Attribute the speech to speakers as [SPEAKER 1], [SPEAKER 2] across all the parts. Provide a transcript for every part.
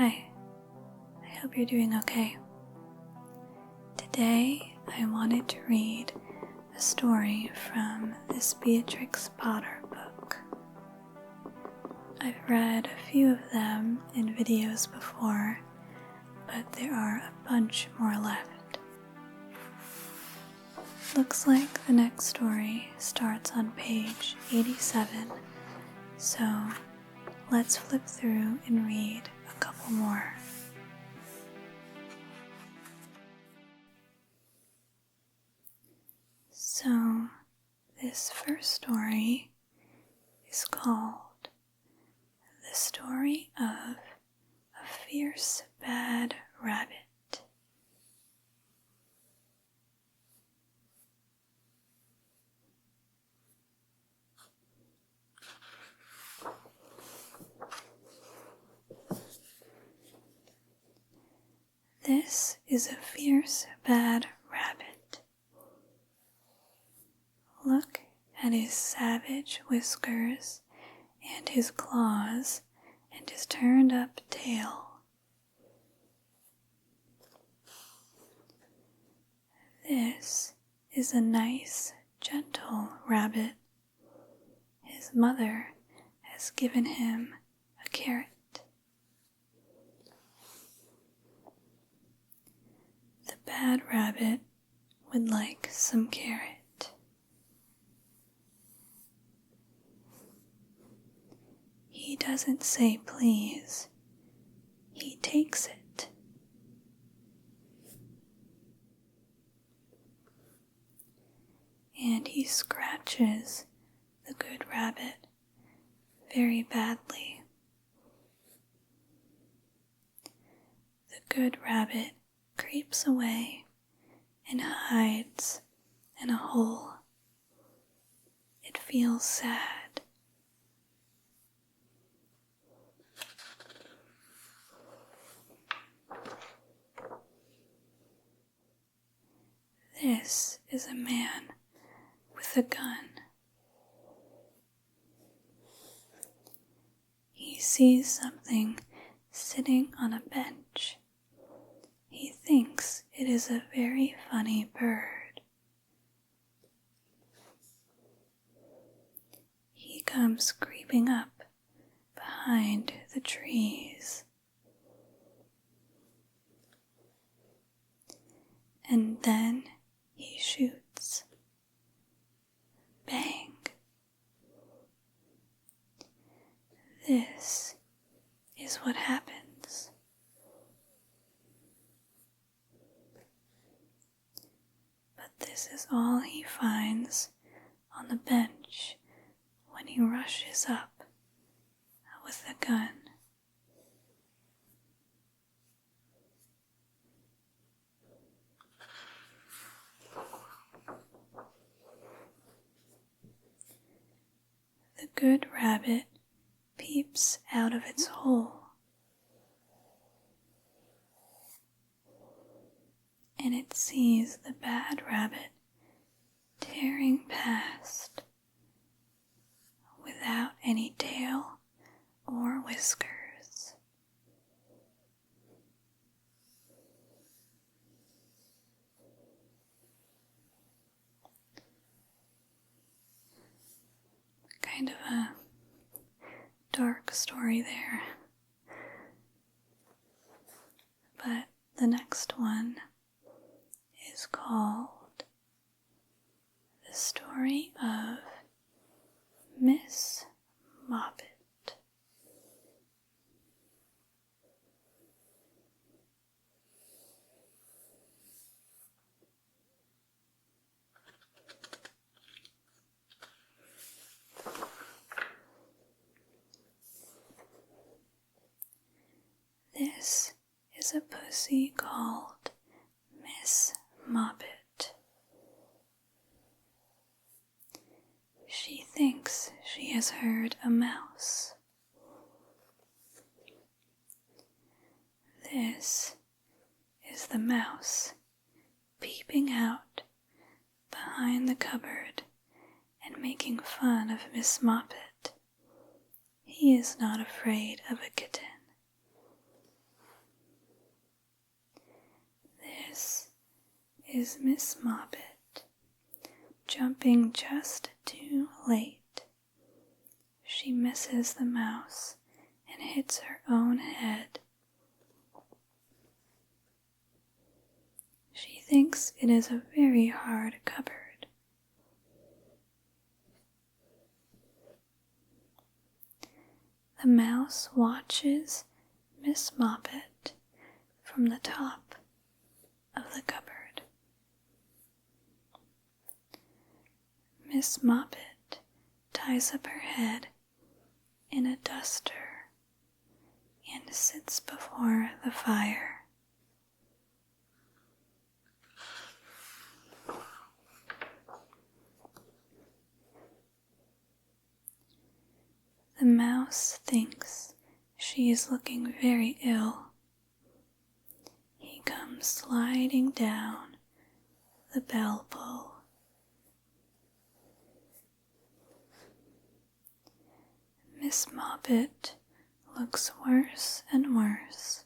[SPEAKER 1] Hi, I hope you're doing okay. Today I wanted to read a story from this Beatrix Potter book. I've read a few of them in videos before, but there are a bunch more left. Looks like the next story starts on page 87, so let's flip through and read a couple more. So, this first story is called The Story of a Fierce Bad Rabbit. This is a fierce bad rabbit. Look at his savage whiskers and his claws and his turned up tail. This is a nice, gentle rabbit. His mother has given him a carrot. The bad rabbit would like some carrot. He doesn't say please. He takes it. And he scratches the good rabbit very badly. The good rabbit creeps away and hides in a hole. It feels sad. This is a man with a gun. He sees something sitting on a bench. He thinks it is a very funny bird. He comes creeping up behind the trees. And then he shoots. Bang. This is what happens. But this is all he finds on the bench when he rushes up with the gun. The good rabbit peeps out of its hole. And it sees the bad rabbit tearing past without any tail or whiskers. Kind of a dark story there. But the next one is called The Story of Miss Moppet. This is a pussy called Miss Moppet. She thinks she has heard a mouse. This is the mouse peeping out behind the cupboard and making fun of Miss Moppet. He is not afraid of a kitten. is Miss Moppet, jumping just too late. She misses the mouse and hits her own head. She thinks it is a very hard cupboard. The mouse watches Miss Moppet from the top of the cupboard. Miss Moppet ties up her head in a duster and sits before the fire. The mouse thinks she is looking very ill. He comes sliding down the bell pull. Miss Moppet looks worse and worse.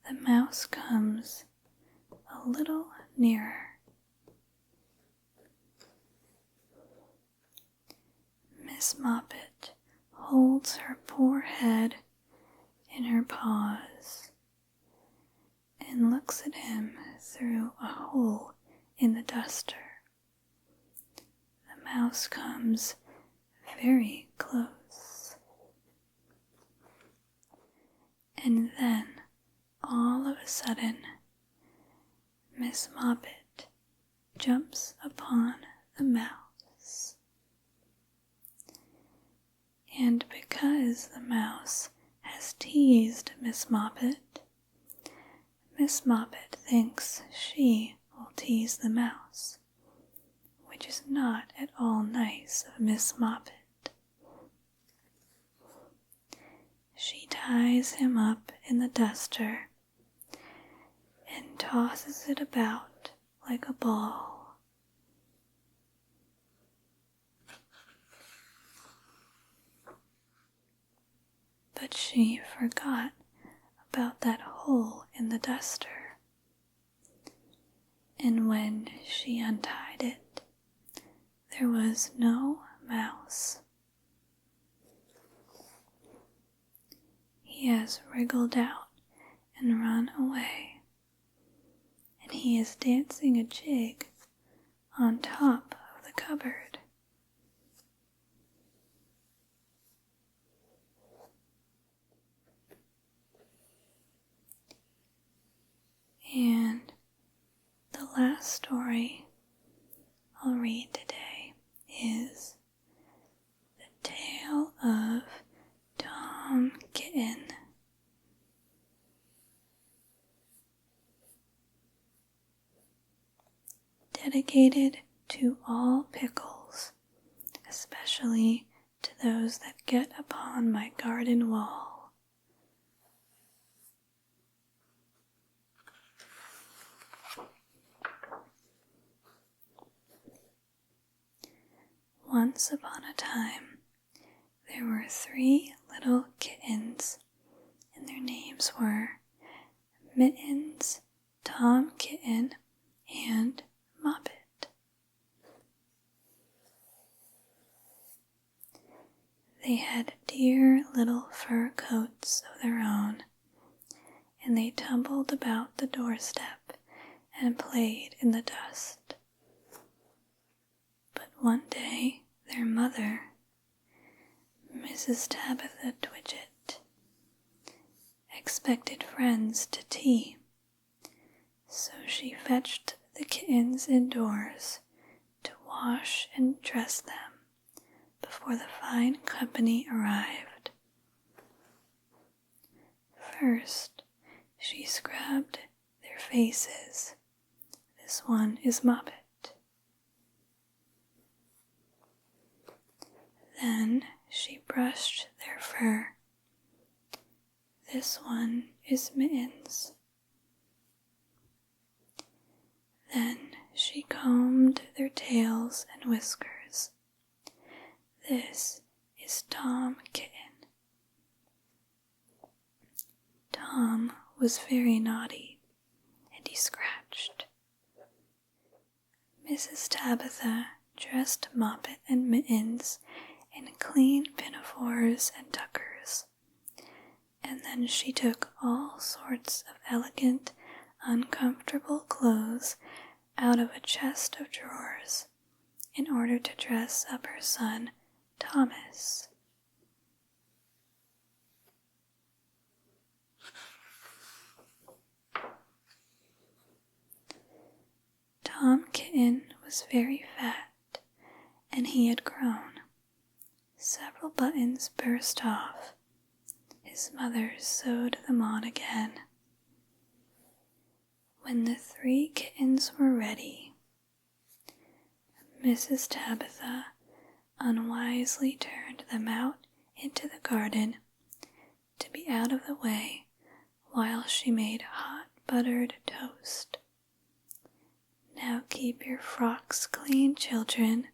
[SPEAKER 1] The mouse comes a little nearer. Miss Moppet holds her poor head in her paws and looks at him through a hole in the duster. The mouse comes very close. And then, all of a sudden, Miss Moppet jumps upon the mouse. And because the mouse has teased Miss Moppet thinks she will tease the mouse, which is not at all nice of Miss Moppet. She ties him up in the duster and tosses it about like a ball. But she forgot about that hole in the duster. And when she untied it, there was no mouse. He has wriggled out and run away, and he is dancing a jig on top of the cupboard. And the last story I'll read today is The Tale of Tom Kitten. Dedicated to all pickles, especially to those that get upon my garden wall. Once upon a time, there were 3 little kittens, and their names were Mittens, Tom Kitten, and Moppet. They had dear little fur coats of their own, and they tumbled about the doorstep and played in the dust. But one day, their mother, Mrs. Tabitha Twitchit, expected friends to tea, so she fetched the kittens indoors to wash and dress them before the fine company arrived. First, she scrubbed their faces. This one is Moppet. Then she brushed their fur. This one is Mittens. Then she combed their tails and whiskers. This is Tom Kitten. Tom was very naughty, and he scratched. Mrs. Tabitha dressed Moppet and Mittens in clean pinafores and tuckers, and then she took all sorts of elegant, uncomfortable clothes out of a chest of drawers in order to dress up her son, Thomas. Tom Kitten was very fat, and he had grown. Several buttons burst off. His mother sewed them on again. When the 3 kittens were ready, Mrs. Tabitha unwisely turned them out into the garden to be out of the way while she made hot buttered toast. Now keep your frocks clean, children.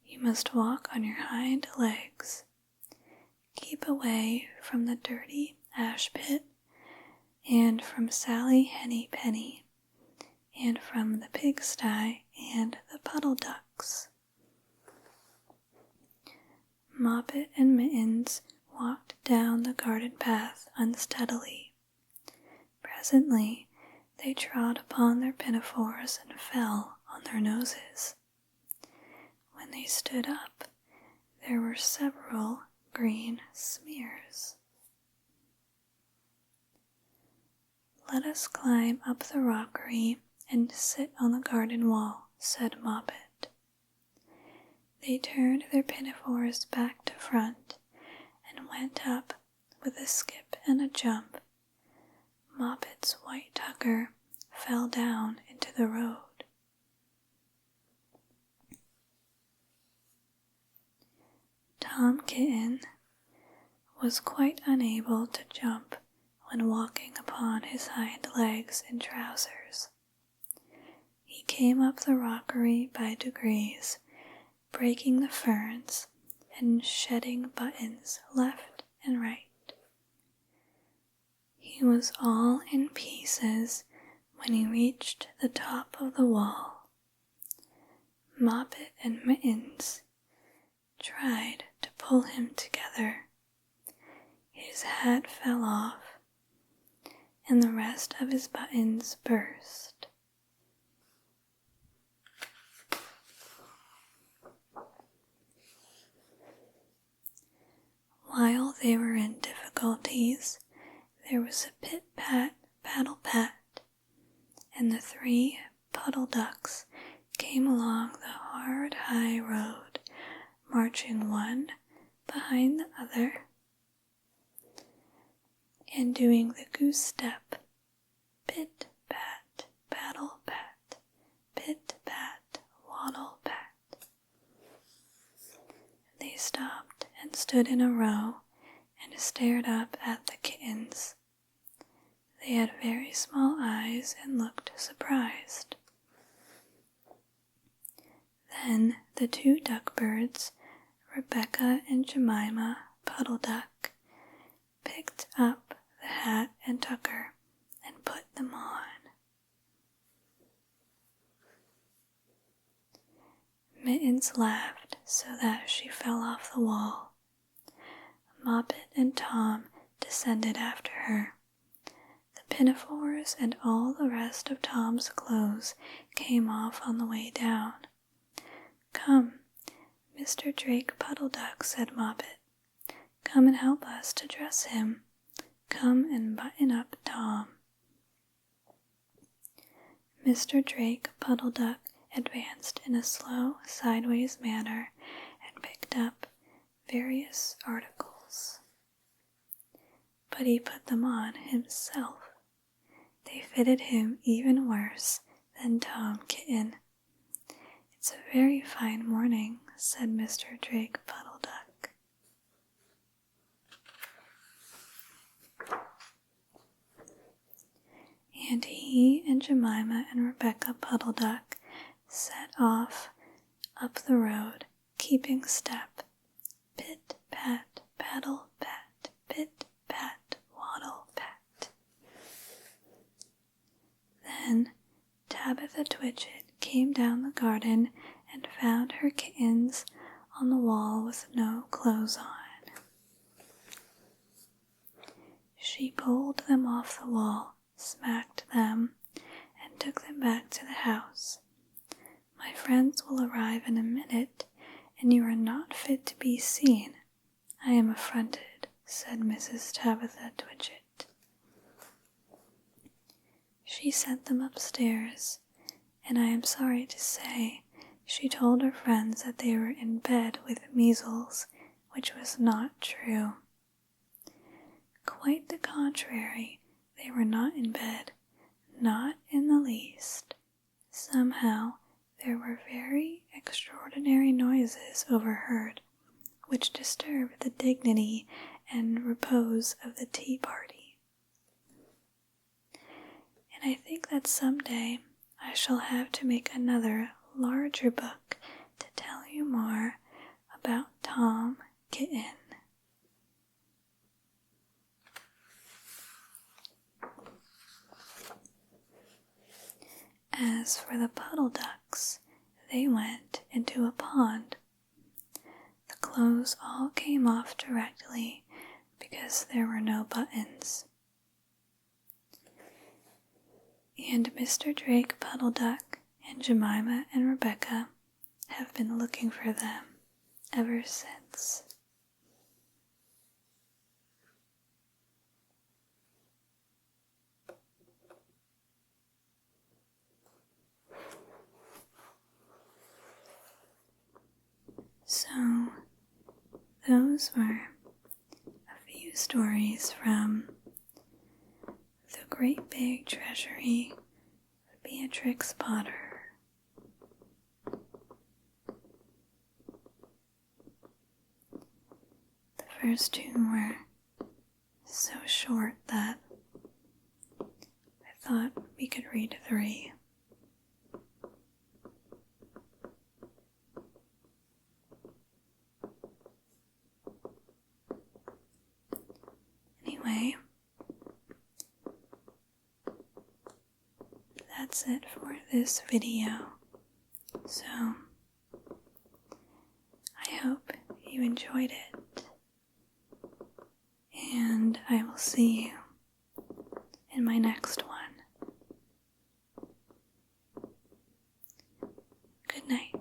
[SPEAKER 1] You must walk on your hind legs. Keep away from the dirty ash pit, and from Sally Henny Penny, and from the pigsty and the puddle ducks. Moppet and Mittens walked down the garden path unsteadily. Presently they trod upon their pinafores and fell on their noses. When they stood up, there were several green smears. "Let us climb up the rockery and sit on the garden wall," said Moppet. They turned their pinafores back to front and went up with a skip and a jump. Moppet's white tucker fell down into the road. Tom Kitten was quite unable to jump when walking upon his hind legs in trousers. He came up the rockery by degrees, breaking the ferns and shedding buttons left and right. He was all in pieces when he reached the top of the wall. Moppet and Mittens tried to pull him together. His hat fell off, and the rest of his buttons burst. While they were in difficulties, there was a pit-pat, paddle-pat, and the 3 puddle ducks came along the hard high road, marching one behind the other, and doing the goose step, pit-pat, paddle-pat, pit-pat, waddle-pat. They stopped and stood in a row and stared up at the kittens. They had very small eyes and looked surprised. Then the 2 duckbirds, Rebecca and Jemima Puddle Duck, picked up the hat and tucker and put them on. Mittens laughed so that she fell off the wall. Moppet and Tom descended after her. The pinafores and all the rest of Tom's clothes came off on the way down. "Come, Mr. Drake Puddle Duck," said Moppet. "Come and help us to dress him. Come and button up Tom." Mr. Drake Puddle Duck advanced in a slow, sideways manner and picked up various articles. But he put them on himself. They fitted him even worse than Tom Kitten. "It's a very fine morning," said Mr. Drake Puddle Duck. And he and Jemima and Rebecca Puddle Duck set off up the road, keeping step. Pit, pat, paddle, pat, pit, pat, waddle, pat. Then Tabitha Twitchit came down the garden and found her kittens on the wall with no clothes on. She pulled them off the wall, smacked them, and took them back to the house. My friends will arrive in a minute, and you are not fit to be seen. I am affronted, said Mrs. Tabitha Twitchit. She sent them upstairs, and I am sorry to say she told her friends that they were in bed with measles, which was not true. Quite the contrary, they were not in bed, not in the least. Somehow there were very extraordinary noises overheard, which disturbed the dignity and repose of the tea party. And I think that someday I shall have to make another larger book to tell you more about Tom Kitten. As for the puddle ducks, they went into a pond. The clothes all came off directly because there were no buttons. And Mr. Drake Puddle Duck and Jemima and Rebecca have been looking for them ever since. So, those were a few stories from the Great Big Treasury of Beatrix Potter. The first two were so short that I thought we could read 3. Anyway, that's it for this video. So, I hope you enjoyed it, and I will see you in my next one. Good night.